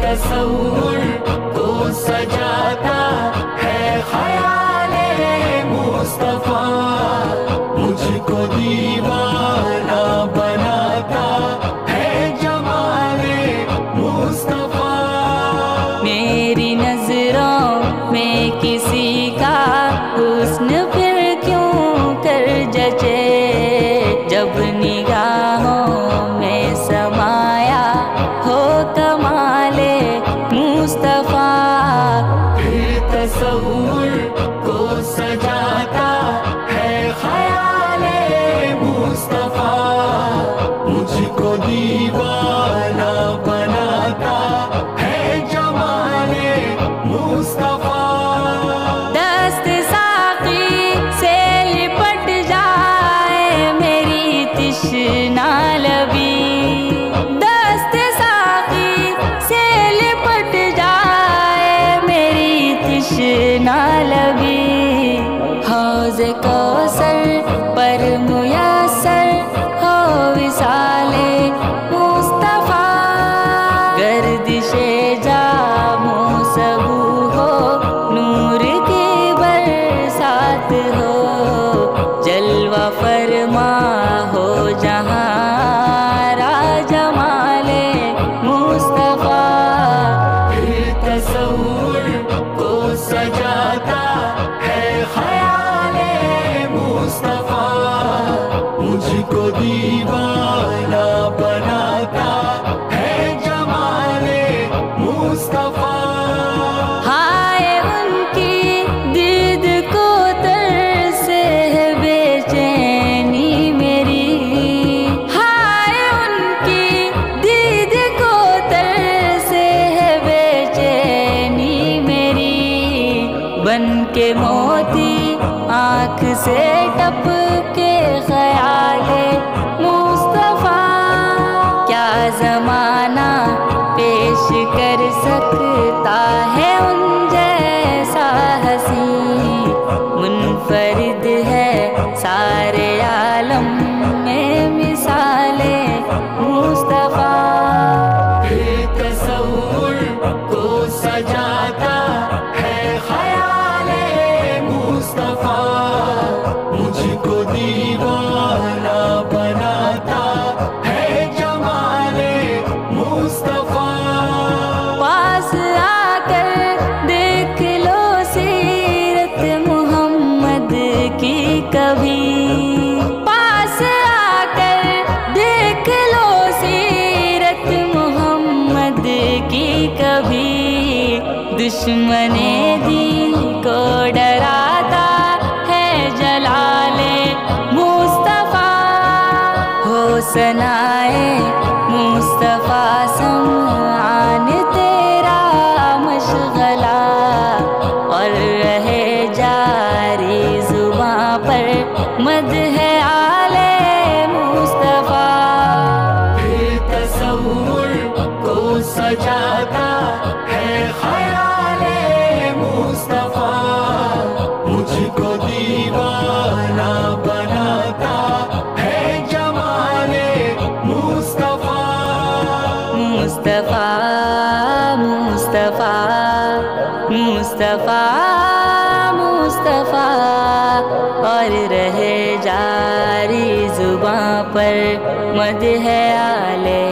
तसव्वुर को सजाता है ख्याले मुस्तफा, मुझको दीवाना बनाता है जमाले मुस्तफा। मेरी नजरों में किसी का हुस्न फिर क्यों कर जचे, जब निगाहों में समाया हो कमाले मुस्तफा। तसव्वुर को सजाता है ख्याले मुस्तफा, मुझको दीवाना बनाता है जमाले मुस्तफा। दस्त साक़ी से लिपट जाए मेरी तिश्ना लबी, दस्त साक़ी से लिपट जाए मेरी तिश्ना लबी। हौज़े कौसर पर मुयस्सर हो विसाले मुस्तफा, गर्दिशे जामो सबू हो नूर की बरसात हो, जलवा फरमा हो जहाँ राजमाले मुस्तफा। तसव्वुर को सजाता है ख्याले मुस्तफा, मुझको दीवाना बनाता है जमाले मुस्तफा। हाय उनकी दीद को तरसे है बेचैनी मेरी, हाय उनकी दीद को तरसे है बेचैनी मेरी। बन के मोती आँख से टपके ख्याले मुस्तफा, क्या ज़माना पेश कर सकता है उन जैसा हसी। मुनफरिद है सारे आलम में मिसाले मुस्तफा। तसव्वुर को सजाता है ख्याले मुस्तफा, मुझको दीवाना बनाता है जमाले मुस्तफा। पास आकर देख लो सीरत मोहम्मद की कभी, पास आकर देख लो सीरत मोहम्मद की कभी। दुश्मने दीन को डराता है जलाले मुस्तफा, हो सनाए मुस्तफा सम्मान तेरा मशगला, और रहे जारी जुबां पर मदह आले मुस्तफा। तसव्वुर को सजाता है ख्याले मुस्तफा, मुझको दीवाना बनाता है जमाले मुस्तफा। मुस्तफा मुस्तफा मुस्तफा मुस्तफा, और रहे जारी जुबां पर मदह आले